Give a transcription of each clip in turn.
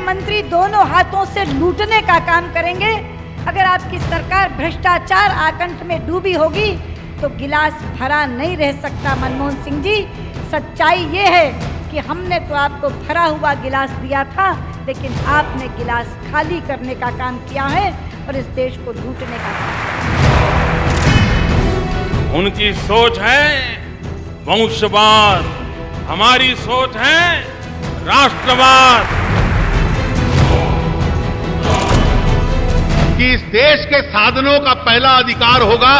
मंत्री दोनों हाथों से लूटने का काम करेंगे। अगर आपकी सरकार भ्रष्टाचार आकंठ में डूबी होगी तो गिलास भरा नहीं रह सकता। मनमोहन सिंह जी, सच्चाई ये है कि हमने तो आपको भरा हुआ गिलास दिया था, लेकिन आपने गिलास खाली करने का काम किया है और इस देश को लूटने का काम। उनकी सोच है वंशवाद, हमारी सोच है राष्ट्रवाद। कि इस देश के साधनों का पहला अधिकार होगा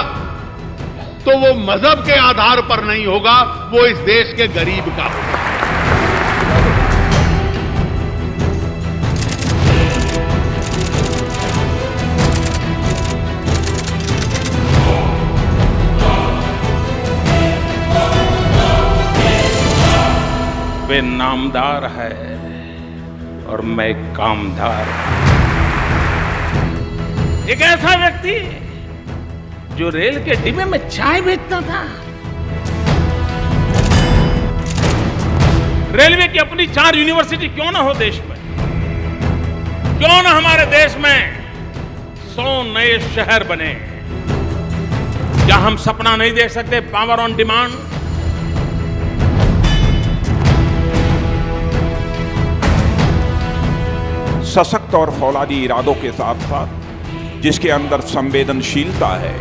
तो वो मजहब के आधार पर नहीं होगा, वो इस देश के गरीब का होगा। वे नामदार है और मैं कामदार। एक ऐसा व्यक्ति जो रेल के डिब्बे में चाय बेचता था, रेलवे की अपनी 4 यूनिवर्सिटी क्यों ना हो देश में, क्यों ना हमारे देश में 100 नए शहर बने। क्या हम सपना नहीं देख सकते पावर ऑन डिमांड? सशक्त और फौलादी इरादों के साथ साथ जिसके अंदर संवेदनशीलता है,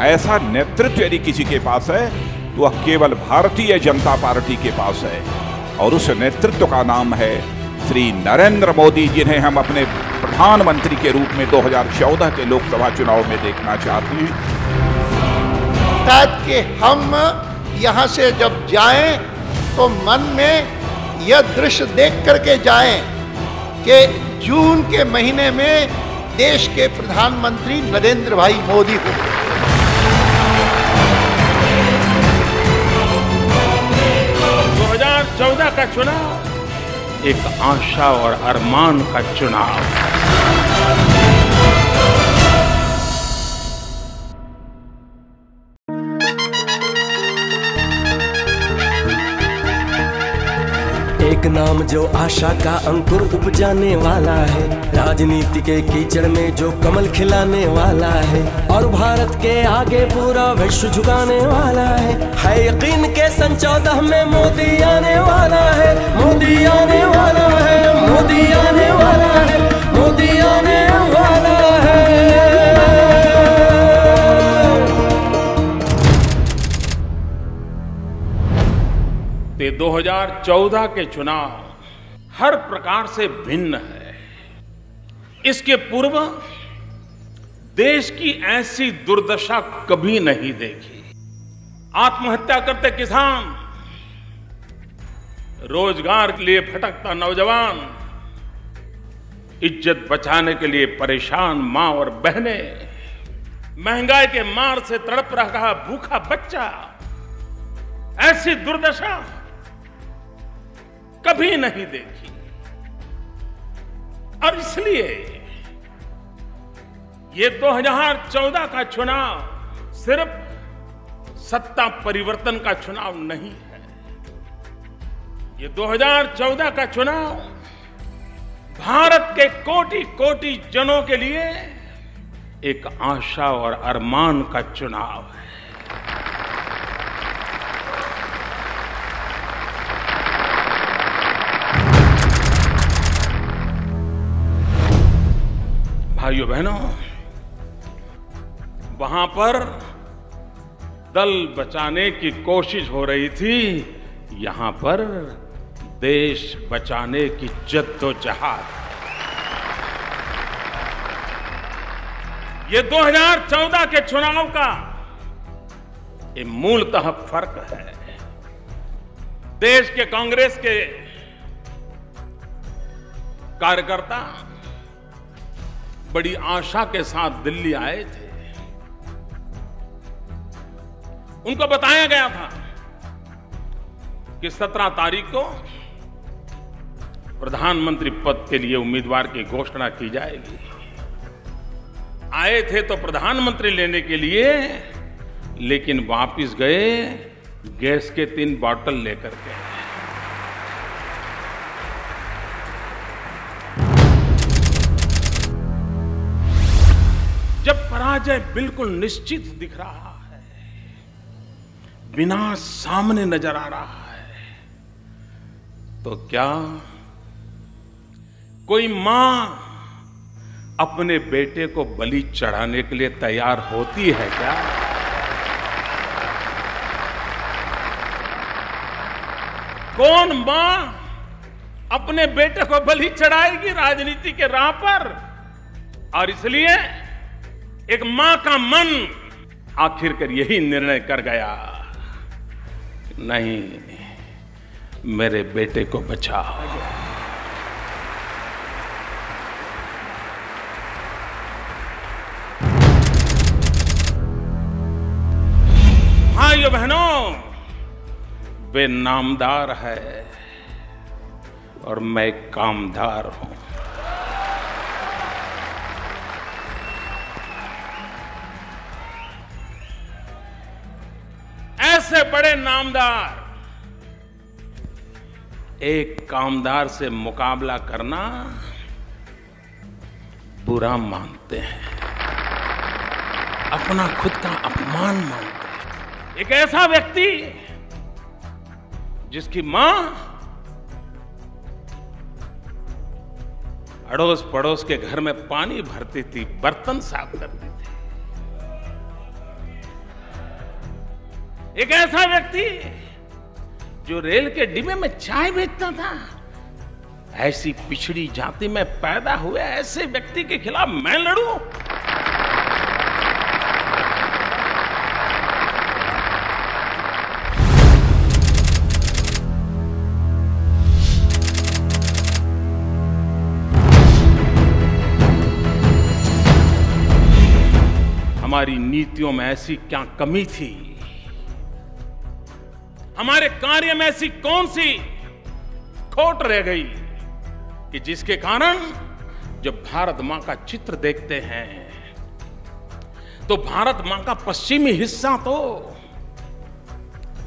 ऐसा नेतृत्व यदि किसी के पास है तो वह केवल भारतीय जनता पार्टी के पास है, और उस नेतृत्व का नाम है श्री नरेंद्र मोदी, जिन्हें हम अपने प्रधानमंत्री के रूप में 2014 के लोकसभा चुनाव में देखना चाहते हैं। कि हम यहाँ से जब जाएं तो मन में यह दृश्य देख करके जाएं कि जून के महीने में देश के प्रधानमंत्री नरेंद्र भाई मोदी को 2014 का चुनाव एक आशा और अरमान का चुनाव। एक नाम जो आशा का अंकुर उपजाने वाला है, राजनीति के कीचड़ में जो कमल खिलाने वाला है, और भारत के आगे पूरा विश्व झुकाने वाला है यकीन के सन 14 में मोदी आने वाला है, मोदी आने वाला है, मोदी आने वाला है, मोदी आने वाला है। ते 2014 के चुनाव हर प्रकार से भिन्न है। इसके पूर्व देश की ऐसी दुर्दशा कभी नहीं देखी। आत्महत्या करते किसान, रोजगार के लिए भटकता नौजवान, इज्जत बचाने के लिए परेशान मां और बहनें, महंगाई के मार से तड़प रहा भूखा बच्चा, ऐसी दुर्दशा कभी नहीं देखी। और इसलिए ये 2014 का चुनाव सिर्फ सत्ता परिवर्तन का चुनाव नहीं है। ये 2014 का चुनाव भारत के कोटि कोटि जनों के लिए एक आशा और अरमान का चुनाव है। भाइयों बहनों, वहां पर दल बचाने की कोशिश हो रही थी, यहां पर देश बचाने की जद्दोजहद। ये 2014 के चुनाव का ये मूलतः फर्क है। देश के कांग्रेस के कार्यकर्ता बड़ी आशा के साथ दिल्ली आए थे। उनको बताया गया था कि 17 तारीख को प्रधानमंत्री पद के लिए उम्मीदवार की घोषणा की जाएगी। आए थे तो प्रधानमंत्री लेने के लिए, लेकिन वापस गए गैस के 3 बॉटल लेकर के। पराजय बिल्कुल निश्चित दिख रहा है, विनाश सामने नजर आ रहा है, तो क्या कोई मां अपने बेटे को बलि चढ़ाने के लिए तैयार होती है क्या? कौन मां अपने बेटे को बलि चढ़ाएगी राजनीति के राह पर? और इसलिए एक मां का मन आखिरकार यही निर्णय कर गया, नहीं, मेरे बेटे को बचाओ। भाइयों बहनों, वे नामदार है और मैं कामदार हूं। ऐसे बड़े नामदार एक कामदार से मुकाबला करना बुरा मानते हैं, अपना खुद का अपमान मानते हैं। एक ऐसा व्यक्ति जिसकी मां अड़ोस पड़ोस के घर में पानी भरती थी, बर्तन साफ करती थी। एक ऐसा व्यक्ति जो रेल के डिब्बे में चाय बेचता था। ऐसी पिछड़ी जाति में पैदा हुए ऐसे व्यक्ति के खिलाफ मैं लड़ूं? हमारी नीतियों में ऐसी क्या कमी थी? हमारे कार्य में ऐसी कौन सी खोट रह गई कि जिसके कारण जब भारत मां का चित्र देखते हैं तो भारत मां का पश्चिमी हिस्सा तो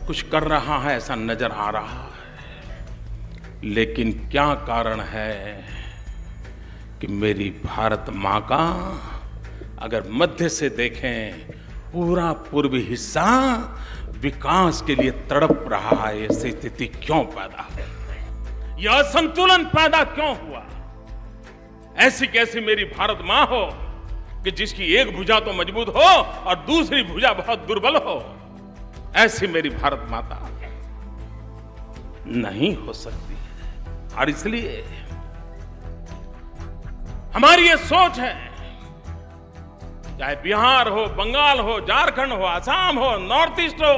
कुछ कर रहा है ऐसा नजर आ रहा है, लेकिन क्या कारण है कि मेरी भारत मां का अगर मध्य से देखें पूरा पूर्वी हिस्सा विकास के लिए तड़प रहा है। ऐसी स्थिति क्यों पैदा हुई? यह असंतुलन पैदा क्यों हुआ? ऐसी कैसी मेरी भारत मां हो कि जिसकी एक भुजा तो मजबूत हो और दूसरी भुजा बहुत दुर्बल हो? ऐसी मेरी भारत माता नहीं हो सकती। और इसलिए हमारी ये सोच है, चाहे बिहार हो, बंगाल हो, झारखंड हो, असम हो, नॉर्थ ईस्ट हो,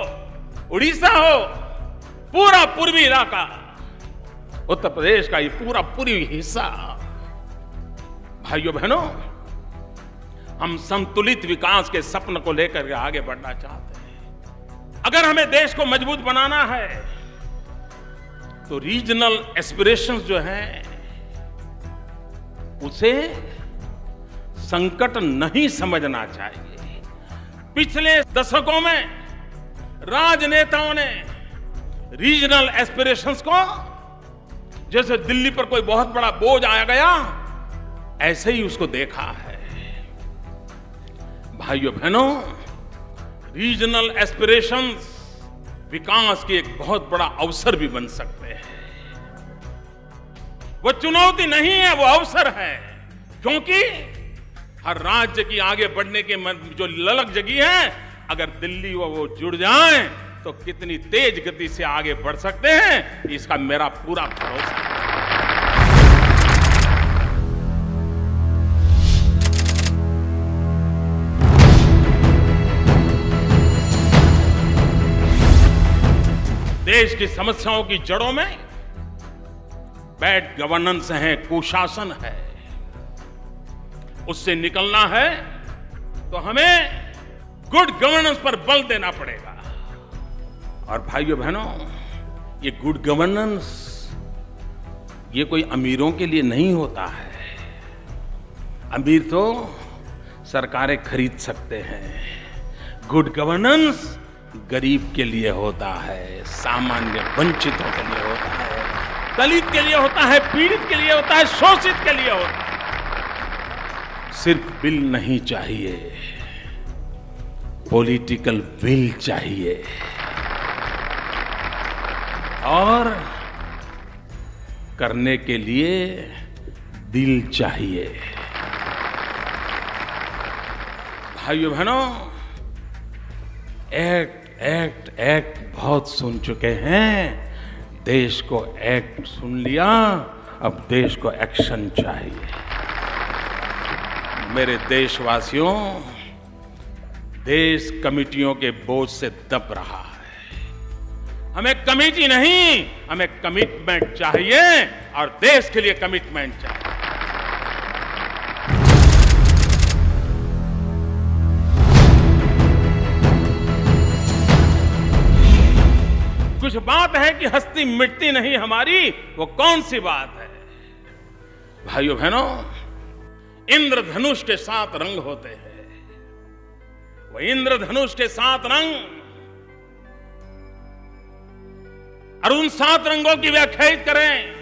उड़ीसा हो, पूरा पूर्वी इलाका, उत्तर प्रदेश का ये पूरा पूर्वी हिस्सा, भाइयों बहनों, हम संतुलित विकास के सपने को लेकर के आगे बढ़ना चाहते हैं। अगर हमें देश को मजबूत बनाना है तो रीजनल एस्पिरेशंस जो हैं उसे संकट नहीं समझना चाहिए। पिछले दशकों में राजनेताओं ने रीजनल एस्पिरेशंस को जैसे दिल्ली पर कोई बहुत बड़ा बोझ आया गया ऐसे ही उसको देखा है। भाइयों बहनों, रीजनल एस्पिरेशंस विकास की एक बहुत बड़ा अवसर भी बन सकते हैं। वो चुनौती नहीं है, वो अवसर है, क्योंकि हर राज्य की आगे बढ़ने के जो ललक जगी है, अगर दिल्ली वो जुड़ जाए तो कितनी तेज गति से आगे बढ़ सकते हैं, इसका मेरा पूरा भरोसा है। देश की समस्याओं की जड़ों में बैड गवर्नेंस है, कुशासन है। उससे निकलना है तो हमें गुड गवर्नेंस पर बल देना पड़ेगा। और भाइयों बहनों, ये गुड गवर्नेंस ये कोई अमीरों के लिए नहीं होता है। अमीर तो सरकारें खरीद सकते हैं। गुड गवर्नेंस गरीब के लिए होता है, सामान्य वंचितों के लिए होता है, दलित के लिए होता है, पीड़ित के लिए होता है, शोषित के लिए होता है। सिर्फ बिल नहीं चाहिए, पॉलिटिकल विल चाहिए और करने के लिए दिल चाहिए। भाइयों बहनों, एक्ट एक्ट एक्ट बहुत सुन चुके हैं, देश को एक्ट सुन लिया, अब देश को एक्शन चाहिए। मेरे देशवासियों, देश कमिटियों के बोझ से दब रहा है। हमें कमिटी नहीं, हमें कमिटमेंट चाहिए और देश के लिए कमिटमेंट चाहिए। कुछ बात है कि हस्ती मिटती नहीं हमारी, वो कौन सी बात है? भाइयों बहनों, इंद्रधनुष के 7 रंग होते हैं। वो इंद्रधनुष के 7 रंग, और उन 7 रंगों की व्याख्या करें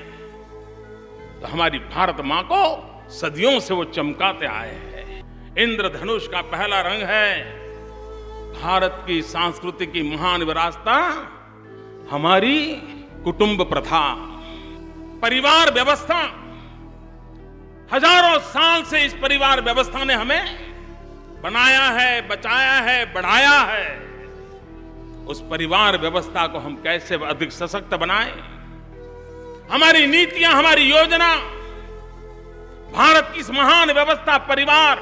तो हमारी भारत मां को सदियों से वो चमकाते आए हैं। इंद्रधनुष का पहला रंग है भारत की संस्कृति की महान विरासत, हमारी कुटुंब प्रथा, परिवार व्यवस्था। हजारों साल से इस परिवार व्यवस्था ने हमें बनाया है, बचाया है, बढ़ाया है। उस परिवार व्यवस्था को हम कैसे अधिक सशक्त बनाएं? हमारी नीतियां, हमारी योजना, भारत की इस महान व्यवस्था परिवार,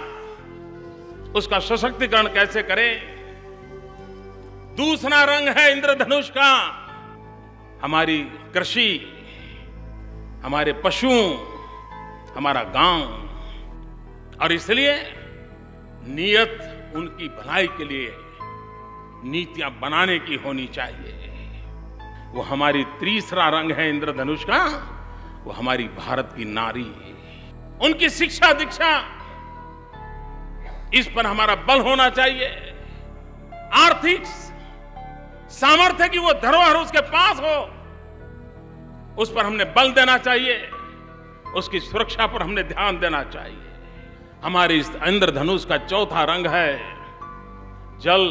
उसका सशक्तिकरण कैसे करें? दूसरा रंग है इंद्रधनुष का हमारी कृषि, हमारे पशु, हमारा गांव। और इसलिए नियत उनकी भलाई के लिए नीतियां बनाने की होनी चाहिए। वो हमारी तीसरा रंग है इंद्रधनुष का, वो हमारी भारत की नारी, उनकी शिक्षा दीक्षा, इस पर हमारा बल होना चाहिए। आर्थिक सामर्थ्य की वो धरोहर उसके पास हो, उस पर हमने बल देना चाहिए, उसकी सुरक्षा पर हमने ध्यान देना चाहिए। हमारे इस इंद्रधनुष का चौथा रंग है जल,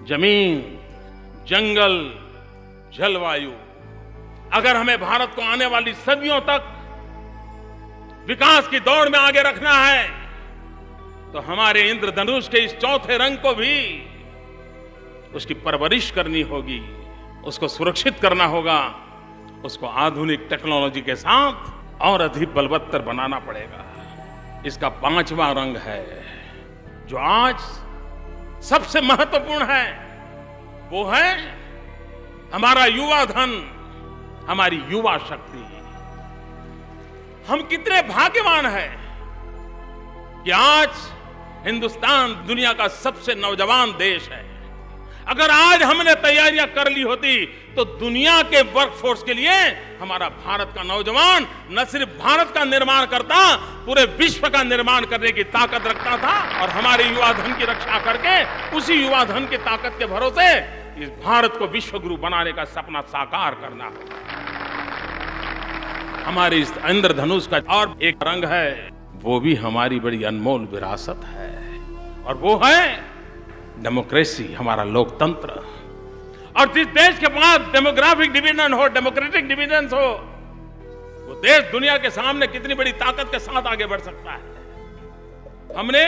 जमीन, जंगल, जलवायु। अगर हमें भारत को आने वाली सदियों तक विकास की दौड़ में आगे रखना है तो हमारे इंद्रधनुष के इस चौथे रंग को भी उसकी परवरिश करनी होगी, उसको सुरक्षित करना होगा, उसको आधुनिक टेक्नोलॉजी के साथ और अधिक बलवत्तर बनाना पड़ेगा। इसका 5वां रंग है जो आज सबसे महत्वपूर्ण है, वो है हमारा युवा धन, हमारी युवा शक्ति। हम कितने भाग्यवान हैं कि आज हिंदुस्तान दुनिया का सबसे नौजवान देश है। अगर आज हमने तैयारियां कर ली होती तो दुनिया के वर्कफोर्स के लिए हमारा भारत का नौजवान न सिर्फ भारत का निर्माण करता, पूरे विश्व का निर्माण करने की ताकत रखता था। और हमारे युवा धन की रक्षा करके उसी युवा धन की ताकत के भरोसे इस भारत को विश्व गुरु बनाने का सपना साकार करना होगा। हमारे इस इंद्रधनुष का और एक रंग है, वो भी हमारी बड़ी अनमोल विरासत है, और वो है डेमोक्रेसी, हमारा लोकतंत्र। और जिस देश के पास डेमोग्राफिक डिविडेंड हो, डेमोक्रेटिक डिविडेंड हो, वो देश दुनिया के सामने कितनी बड़ी ताकत के साथ आगे बढ़ सकता है। हमने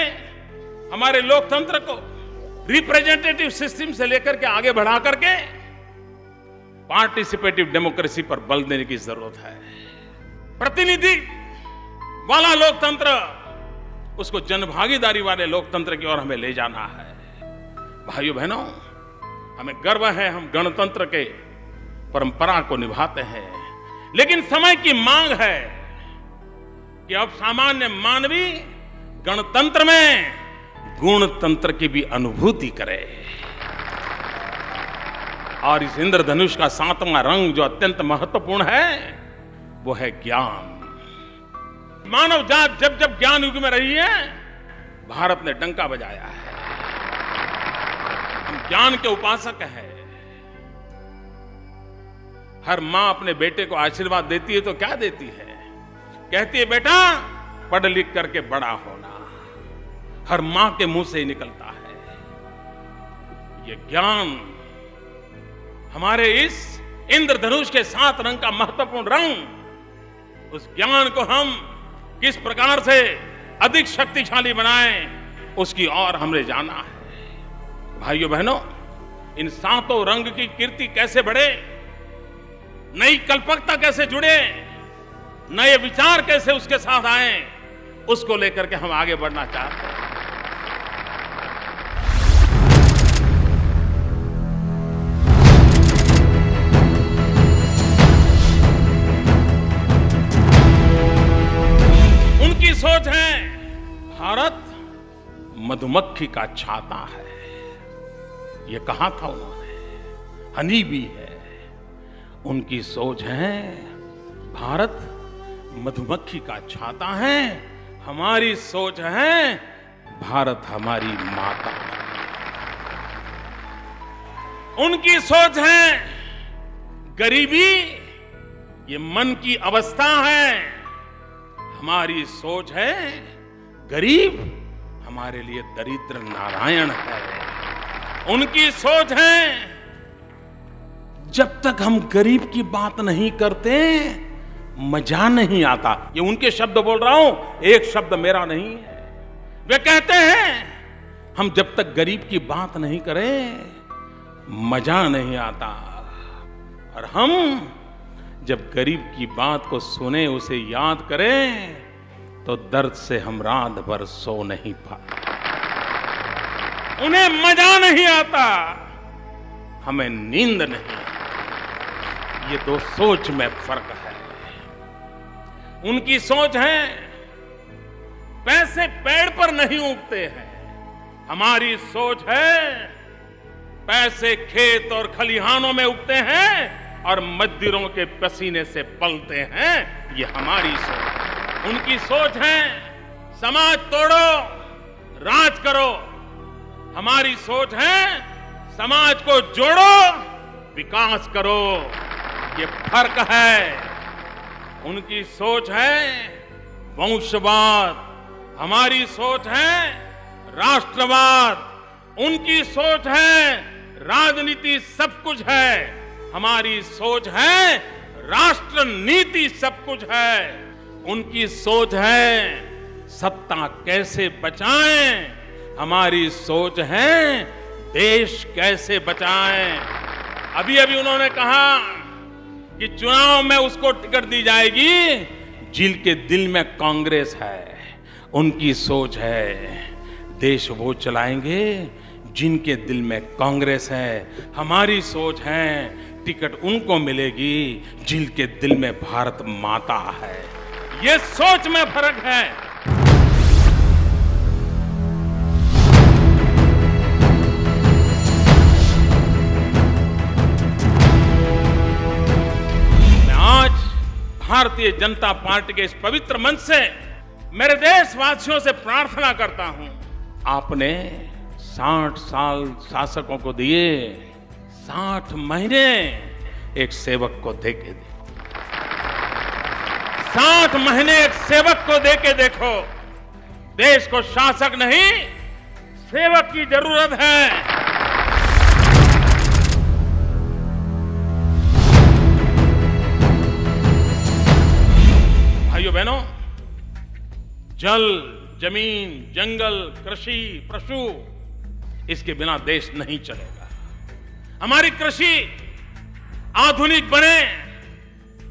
हमारे लोकतंत्र को रिप्रेजेंटेटिव सिस्टम से लेकर के आगे बढ़ा करके पार्टिसिपेटिव डेमोक्रेसी पर बल देने की जरूरत है। प्रतिनिधि वाला लोकतंत्र, उसको जनभागीदारी वाले लोकतंत्र की ओर हमें ले जाना है। भाइयों बहनों, हमें गर्व है, हम गणतंत्र के परंपरा को निभाते हैं, लेकिन समय की मांग है कि अब सामान्य मानवी गणतंत्र में गुणतंत्र की भी अनुभूति करे। और इस इंद्रधनुष का 7वां रंग जो अत्यंत महत्वपूर्ण है, वो है ज्ञान। मानव जात जब जब ज्ञान युग में रही है, भारत ने डंका बजाया है। हम ज्ञान के उपासक हैं। हर मां अपने बेटे को आशीर्वाद देती है तो क्या देती है? कहती है, बेटा पढ़ लिख करके बड़ा होना। हर मां के मुंह से ही निकलता है। ये ज्ञान हमारे इस इंद्रधनुष के 7 रंग का महत्वपूर्ण रंग, उस ज्ञान को हम किस प्रकार से अधिक शक्तिशाली बनाएं, उसकी ओर हमने जाना है। भाइयों बहनों, इन 7 रंग की कीर्ति कैसे बढ़े, नई कल्पकता कैसे जुड़े, नए विचार कैसे उसके साथ आए, उसको लेकर के हम आगे बढ़ना चाहते हैं। उनकी सोच है भारत मधुमक्खी का छाता है। ये कहा था उन्होंने, हनी भी है। उनकी सोच है भारत मधुमक्खी का छाता है। हमारी सोच है भारत हमारी माता। उनकी सोच है गरीबी ये मन की अवस्था है। हमारी सोच है गरीब हमारे लिए दरिद्र नारायण है। उनकी सोच है जब तक हम गरीब की बात नहीं करते मजा नहीं आता। ये उनके शब्द बोल रहा हूं, एक शब्द मेरा नहीं है। वे कहते हैं हम जब तक गरीब की बात नहीं करें मजा नहीं आता, और हम जब गरीब की बात को सुने उसे याद करें तो दर्द से हम रात भर सो नहीं पाते। उन्हें मजा नहीं आता, हमें नींद नहीं। ये 2 सोच में फर्क है। उनकी सोच है पैसे पेड़ पर नहीं उगते हैं। हमारी सोच है पैसे खेत और खलिहानों में उगते हैं और मजदूरों के पसीने से पलते हैं। ये हमारी सोच। उनकी सोच है समाज तोड़ो राज करो। हमारी सोच है समाज को जोड़ो विकास करो। ये फर्क है। उनकी सोच है वंशवाद, हमारी सोच है राष्ट्रवाद। उनकी सोच है राजनीति सब कुछ है, हमारी सोच है राष्ट्र नीति सब कुछ है। उनकी सोच है सत्ता कैसे बचाएं, हमारी सोच है देश कैसे बचाएं। अभी अभी उन्होंने कहा कि चुनाव में उसको टिकट दी जाएगी जिनके दिल में कांग्रेस है। उनकी सोच है देश वो चलाएंगे जिनके दिल में कांग्रेस है। हमारी सोच है टिकट उनको मिलेगी जिनके दिल में भारत माता है। ये सोच में फर्क है। भारतीय जनता पार्टी के इस पवित्र मंच से मेरे देशवासियों से प्रार्थना करता हूं, आपने 60 साल शासकों को दिए, 60 महीने एक सेवक को देके देखो। 60 महीने एक सेवक को देके देखो। देश को शासक नहीं सेवक की जरूरत है। भाइयों बहनों, जल, जमीन, जंगल, कृषि, पशु, इसके बिना देश नहीं चलेगा। हमारी कृषि आधुनिक बने,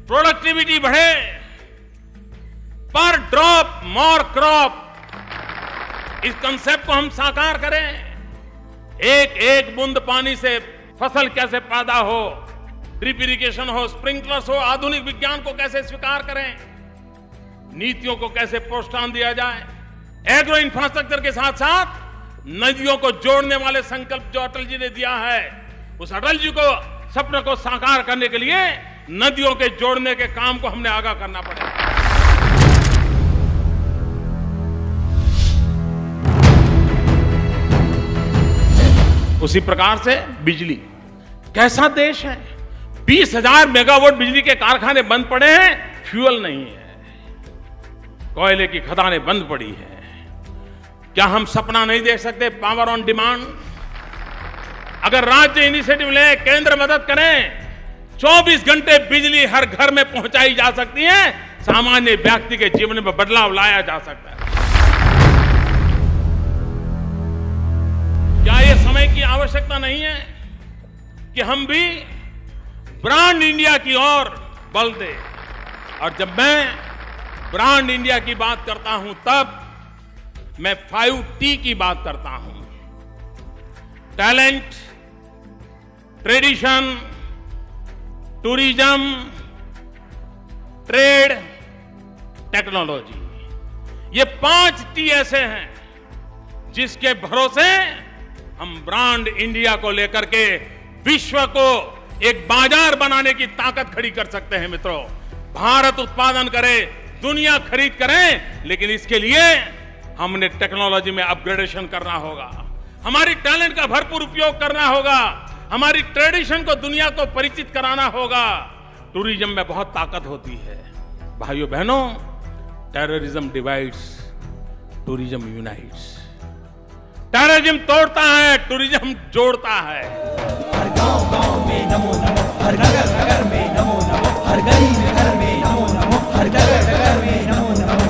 प्रोडक्टिविटी बढ़े, पर ड्रॉप मोर क्रॉप, इस कंसेप्ट को हम साकार करें। एक एक बूंद पानी से फसल कैसे पैदा हो, ड्रिप इरिगेशन हो, स्प्रिंकलर्स हो, आधुनिक विज्ञान को कैसे स्वीकार करें, नीतियों को कैसे प्रोत्साहन दिया जाए। एग्रो इंफ्रास्ट्रक्चर के साथ साथ नदियों को जोड़ने वाले संकल्प जो अटल जी ने दिया है, उस अटल जी को सपने को साकार करने के लिए नदियों के जोड़ने के काम को हमने आगाह करना पड़ेगा। उसी प्रकार से बिजली, कैसा देश है, 20,000 मेगावाट बिजली के कारखाने बंद पड़े हैं, फ्यूल नहीं है, कोयले की खदानें बंद पड़ी हैं। क्या हम सपना नहीं देख सकते पावर ऑन डिमांड? अगर राज्य इनिशिएटिव ले, केंद्र मदद करें, 24 घंटे बिजली हर घर में पहुंचाई जा सकती है, सामान्य व्यक्ति के जीवन में बदलाव लाया जा सकता है। क्या यह समय की आवश्यकता नहीं है कि हम भी ब्रांड इंडिया की ओर बल दें? और जब मैं ब्रांड इंडिया की बात करता हूं तब मैं 5T की बात करता हूं। Talent, tradition, tourism, trade, technology. ये 5T ऐसे हैं जिसके भरोसे हम ब्रांड इंडिया को लेकर के विश्व को एक बाजार बनाने की ताकत खड़ी कर सकते हैं। मित्रों, भारत उत्पादन करे, दुनिया खरीद करें, लेकिन इसके लिए हमने टेक्नोलॉजी में अपग्रेडेशन करना होगा, हमारी टैलेंट का भरपूर उपयोग करना होगा, हमारी ट्रेडिशन को दुनिया को परिचित कराना होगा। टूरिज्म में बहुत ताकत होती है। भाइयों बहनों, terrorism divides, tourism unites. Terrorism तोड़ता है, टूरिज्म जोड़ता है। हर गांव में नमो नमो, हर नगर नगर में नमो नमो, हर गली में घर में नमो नमो, हर डगर डगर में नमो नमो,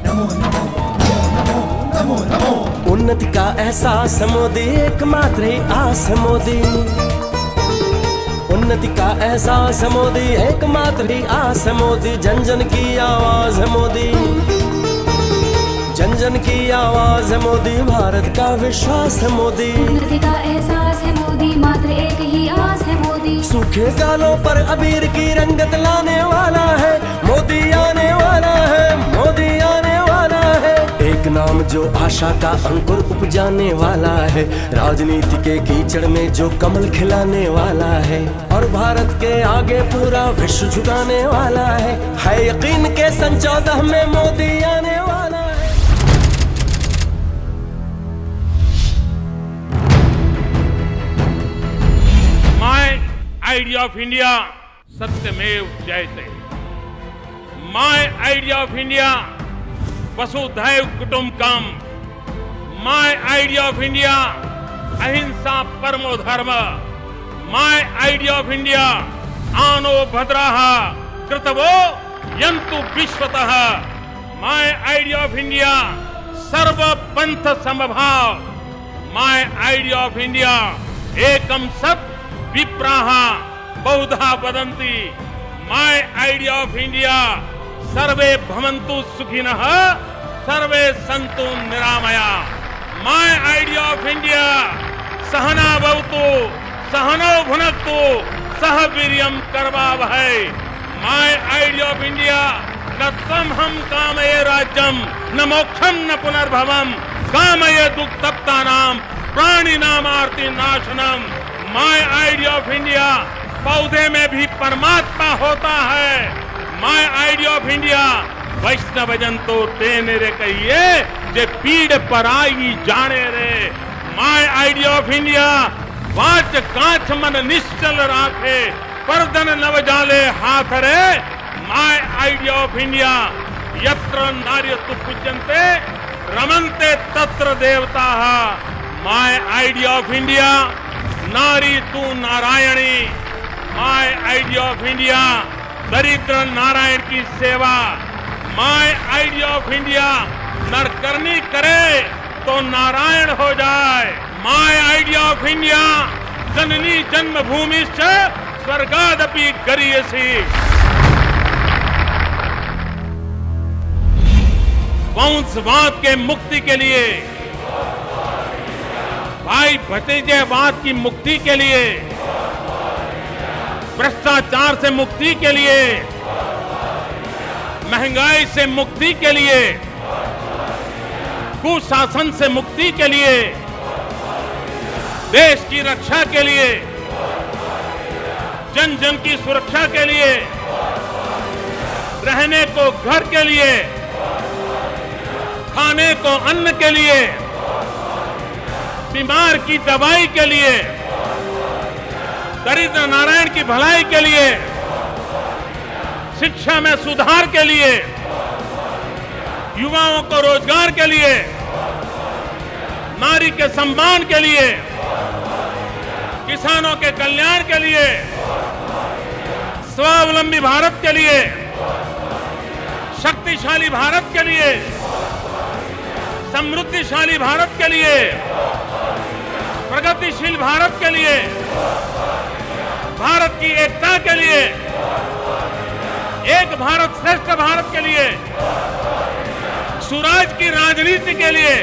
नमो नमो, नमो नमो, नमो नमो। उन्नति का एहसास है मोदी, एकमात्र ही आस है मोदी। उन्नति का एहसास है मोदी, एकमात्र ही आस है मोदी। जन जन की आवाज है मोदी, जन जन की आवाज है मोदी। भारत का विश्वास है मोदी, उन्नति का एहसास है मोदी, मात्र एक ही आस है मोदी। सूखे गालों पर अबीर की रंगत लाने वाला है मोदी, आने वाला है मोदी, आने वाला है। एक नाम जो आशा का अंकुर उपजाने वाला है, राजनीति के कीचड़ में जो कमल खिलाने वाला है, और भारत के आगे पूरा विश्व झुकाने वाला है यकीन के सन 14 में मोदी आने वाला है। माय आइडिया ऑफ इंडिया सत्यमेव जयते। माय आइडिया ऑफ इंडिया वसुधैव कुटुंबकम। माय आइडिया ऑफ इंडिया अहिंसा परमो धर्म। माय आइडिया ऑफ इंडिया आनो भद्राः कृतवो यन्तु विश्वतः। माय आइडिया ऑफ इंडिया सर्व पंथ समभाव। माय आइडिया ऑफ इंडिया एकम सत् विप्राः बहुधा वदन्ति। माय आइडिया ऑफ इंडिया सर्वे भवन्तु सुखिनः सर्वे सन्तु निरामया। माय आइडिया ऑफ इंडिया सहना भवतु सहनौ भुनक्तु सह वीर्यं करवावहै। माय आइडिया ऑफ इंडिया न त्वमहं कामये राज्यं न मोक्षं न पुनर्भवं कामये दुःखतप्तानां प्राणिनामार्ति नाशनम। माय आइडिया ऑफ इंडिया पौधे में भी परमात्मा होता है। माय आइडिया ऑफ इंडिया वैष्णव जन तो तेने रे कहिए जे पीड़ पर आई जाने रे। My idea of India watch कांच मन निश्चल राखे परदन नव जाले हाथ रे। माय आइडिया ऑफ इंडिया यत्र नार्यस्तु पूज्यन्ते रमन्ते तत्र देवताः। माय आइडिया ऑफ इंडिया नारी तू Narayani. My idea of India दरिद्र नारायण की सेवा। माय आइडिया ऑफ इंडिया नर करनी करे तो नारायण हो जाए। माय आइडिया ऑफ इंडिया जननी जन्मभूमि से स्वर्गादपि गरीयसी। वंशवाद के मुक्ति के लिए, भाई भतीजेवाद की मुक्ति के लिए, भ्रष्टाचार से मुक्ति के लिए, महंगाई से मुक्ति के लिए, कुशासन से मुक्ति के लिए, देश की रक्षा के लिए, जन जन की सुरक्षा के लिए, रहने को घर के लिए, खाने को अन्न के लिए, बीमार की दवाई के लिए, दरिद्र नारायण की भलाई के लिए, शिक्षा में सुधार के लिए, युवाओं को रोजगार के लिए, नारी के सम्मान के लिए, किसानों के कल्याण के लिए, स्वावलंबी भारत के लिए, शक्तिशाली भारत के लिए, समृद्धिशाली भारत के लिए, प्रगतिशील भारत के लिए, भारत की एकता के लिए, एक भारत श्रेष्ठ भारत के लिए, सुराज की राजनीति के लिए,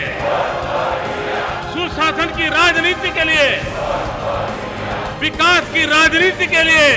सुशासन की राजनीति के लिए, विकास की राजनीति के लिए